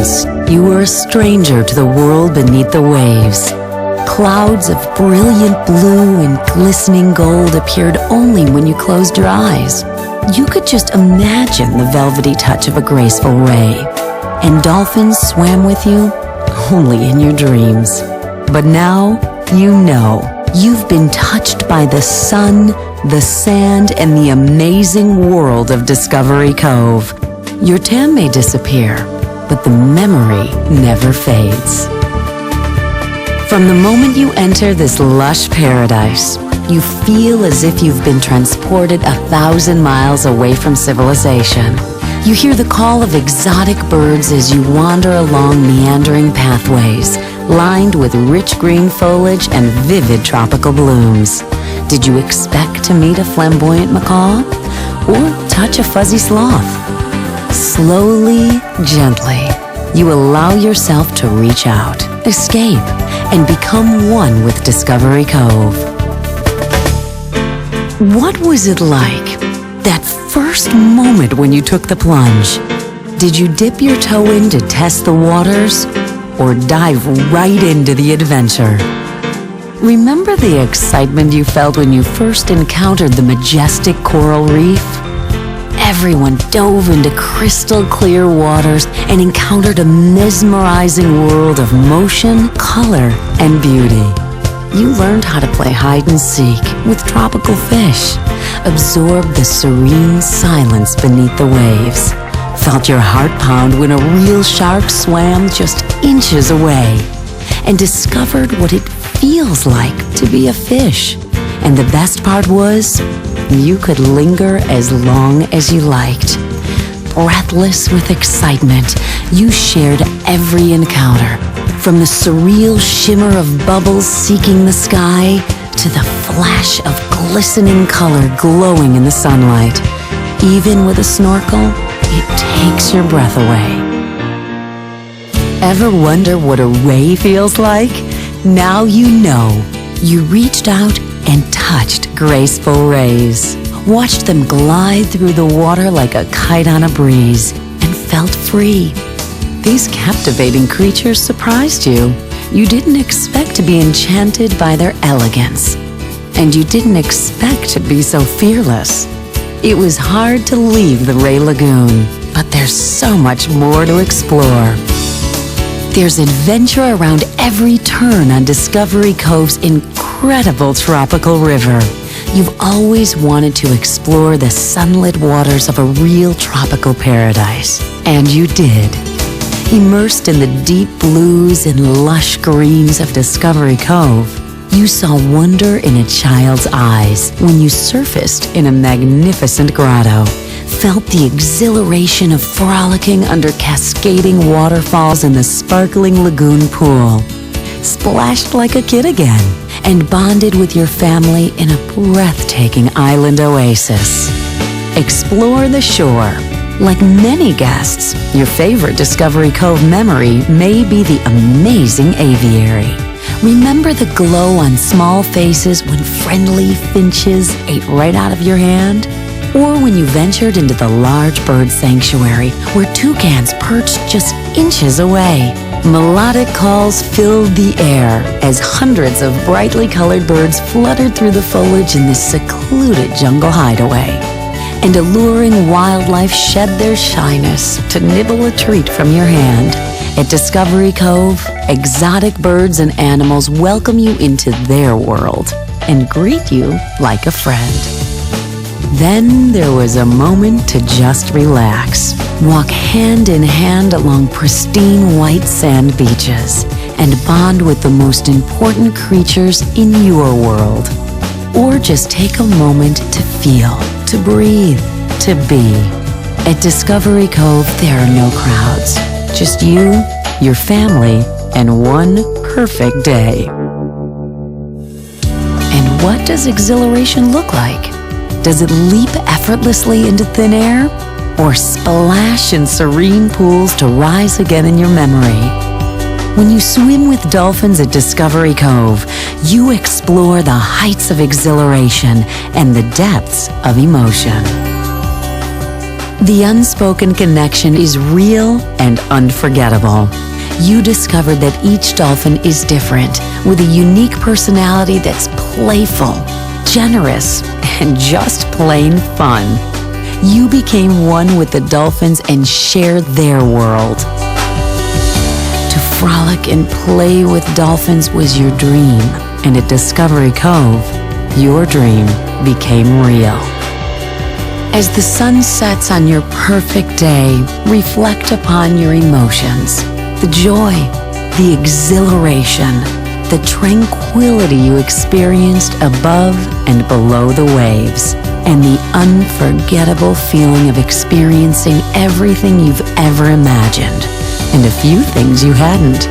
once, you were a stranger to the world beneath the waves. Clouds of brilliant blue and glistening gold appeared only when you closed your eyes. You could just imagine the velvety touch of a graceful ray. And dolphins swam with you only in your dreams. But now, you know, you've been touched by the sun, the sand, and the amazing world of Discovery Cove. Your tan may disappear, but the memory never fades. From the moment you enter this lush paradise, you feel as if you've been transported 1,000 miles away from civilization. You hear the call of exotic birds as you wander along meandering pathways, lined with rich green foliage and vivid tropical blooms. Did you expect to meet a flamboyant macaw? Or touch a fuzzy sloth? Slowly, gently, you allow yourself to reach out, escape, and become one with Discovery Cove. What was it like, that first moment when you took the plunge? Did you dip your toe in to test the waters, or dive right into the adventure? Remember the excitement you felt when you first encountered the majestic coral reef? Everyone dove into crystal clear waters and encountered a mesmerizing world of motion, color, and beauty. You learned how to play hide and seek with tropical fish, absorbed the serene silence beneath the waves, felt your heart pound when a real shark swam just inches away, and discovered what it feels like to be a fish. And the best part was, you could linger as long as you liked. Breathless with excitement, you shared every encounter, from the surreal shimmer of bubbles seeking the sky to the flash of glistening color glowing in the sunlight. Even with a snorkel, it takes your breath away. Ever wonder what a ray feels like? Now you know. You reached out and touched graceful rays, watched them glide through the water like a kite on a breeze, and felt free. These captivating creatures surprised you. You didn't expect to be enchanted by their elegance, and you didn't expect to be so fearless. It was hard to leave the Ray Lagoon, but there's so much more to explore. There's adventure around every turn on Discovery Cove's incredible tropical river. You've always wanted to explore the sunlit waters of a real tropical paradise, and you did. Immersed in the deep blues and lush greens of Discovery Cove, you saw wonder in a child's eyes when you surfaced in a magnificent grotto, felt the exhilaration of frolicking under cascading waterfalls in the sparkling lagoon pool, splashed like a kid again, and bonded with your family in a breathtaking island oasis. Explore the shore. Like many guests, your favorite Discovery Cove memory may be the amazing aviary. Remember the glow on small faces when friendly finches ate right out of your hand? Or when you ventured into the large bird sanctuary where toucans perched just inches away? Melodic calls filled the air as hundreds of brightly colored birds fluttered through the foliage in this secluded jungle hideaway. And alluring wildlife shed their shyness to nibble a treat from your hand. At Discovery Cove, exotic birds and animals welcome you into their world and greet you like a friend. Then there was a moment to just relax. Walk hand in hand along pristine white sand beaches and bond with the most important creatures in your world. Or just take a moment to feel, to breathe, to be. At Discovery Cove, there are no crowds. Just you, your family, and one perfect day. And what does exhilaration look like? Does it leap effortlessly into thin air? Or splash in serene pools to rise again in your memory? When you swim with dolphins at Discovery Cove, you explore the heights of exhilaration and the depths of emotion. The unspoken connection is real and unforgettable. You discovered that each dolphin is different, with a unique personality that's playful, generous, and just plain fun. You became one with the dolphins and shared their world. To frolic and play with dolphins was your dream, and at Discovery Cove, your dream became real. As the sun sets on your perfect day, reflect upon your emotions, the joy, the exhilaration, the tranquility you experienced above and below the waves, and the unforgettable feeling of experiencing everything you've ever imagined, and a few things you hadn't.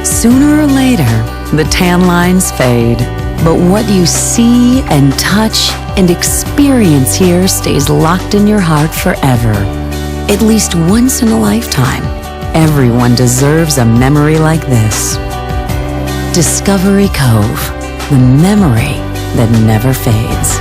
Sooner or later, the tan lines fade, but what you see and touch and experience here stays locked in your heart forever. At least once in a lifetime, everyone deserves a memory like this. Discovery Cove, the memory that never fades.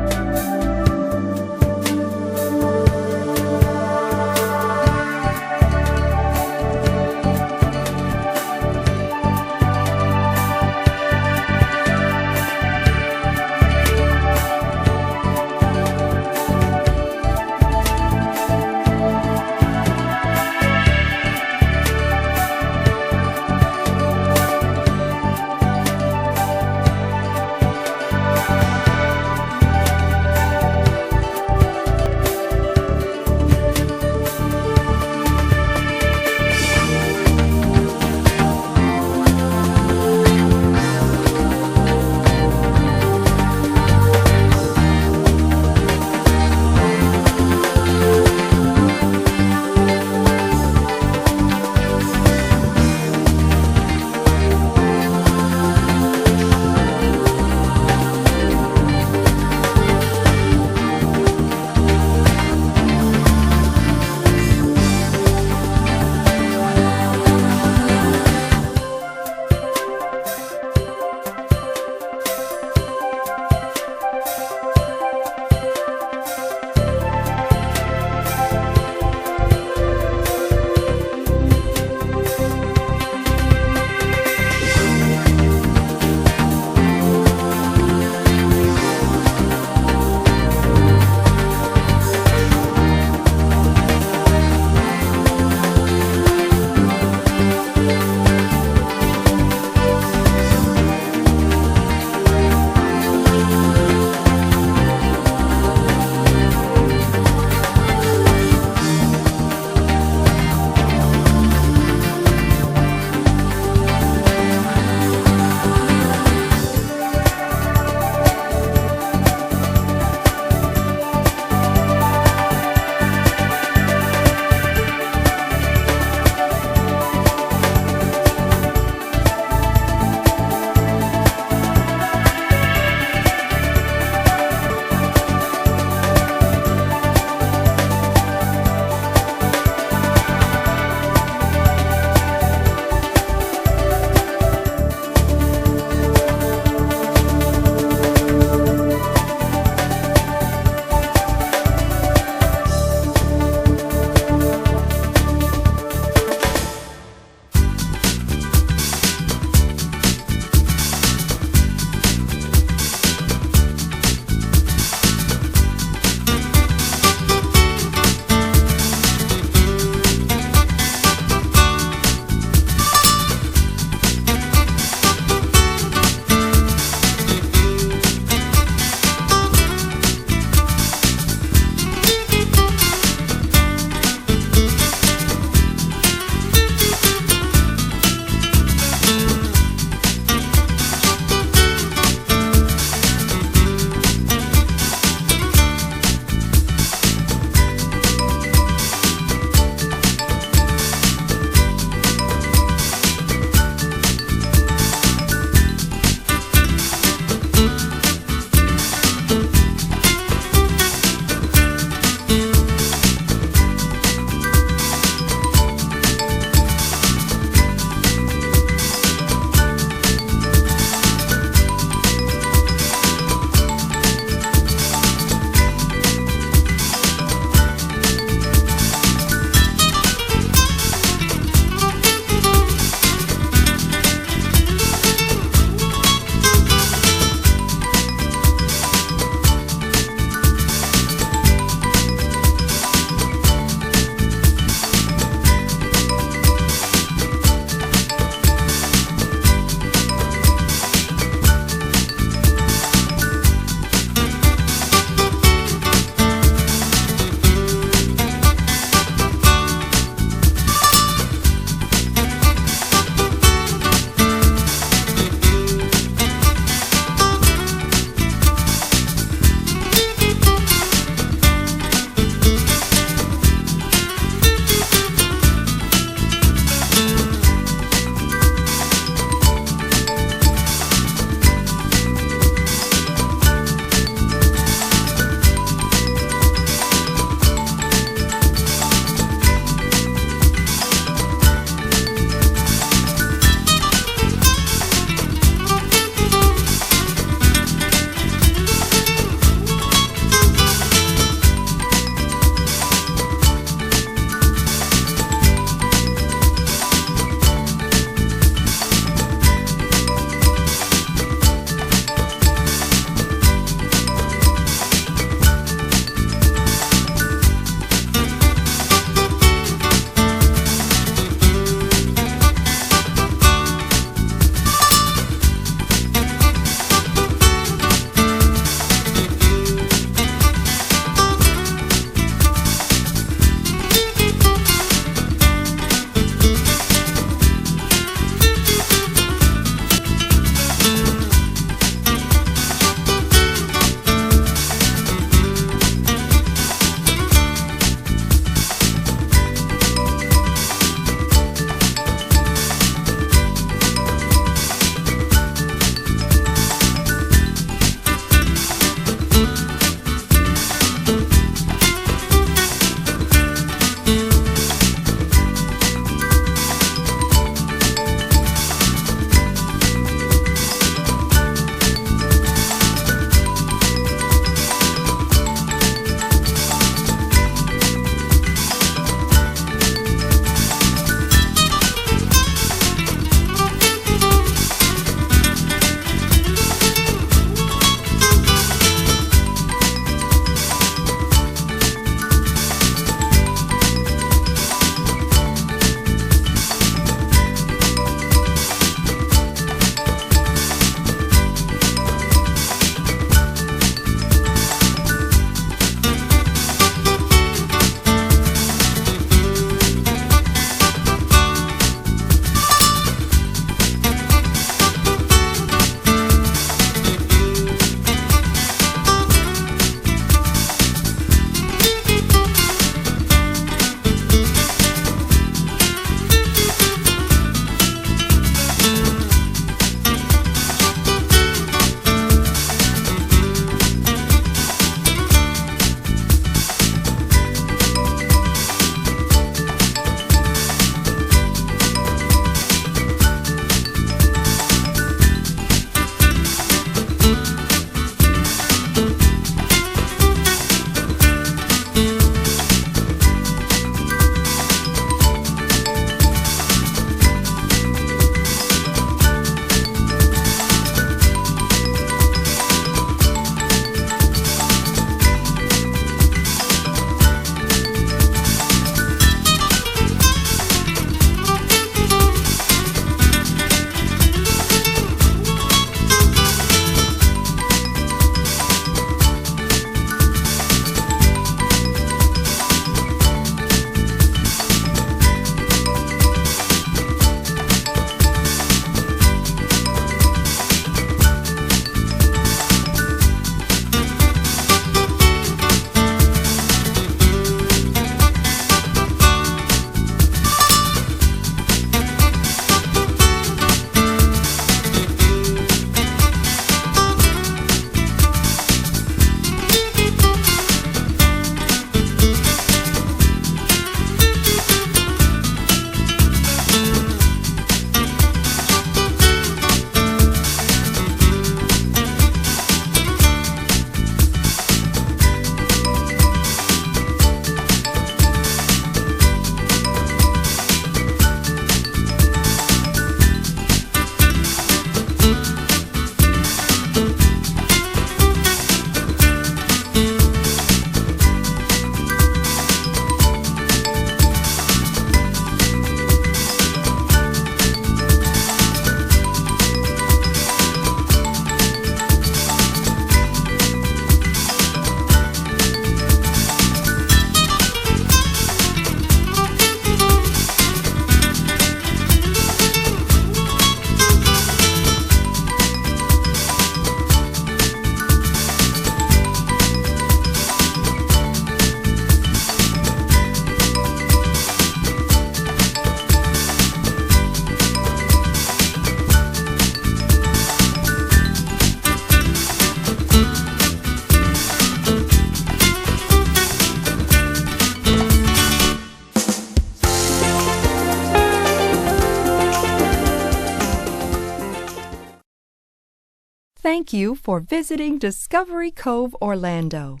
thank you for visiting Discovery Cove, Orlando.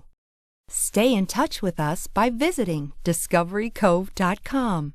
Stay in touch with us by visiting discoverycove.com.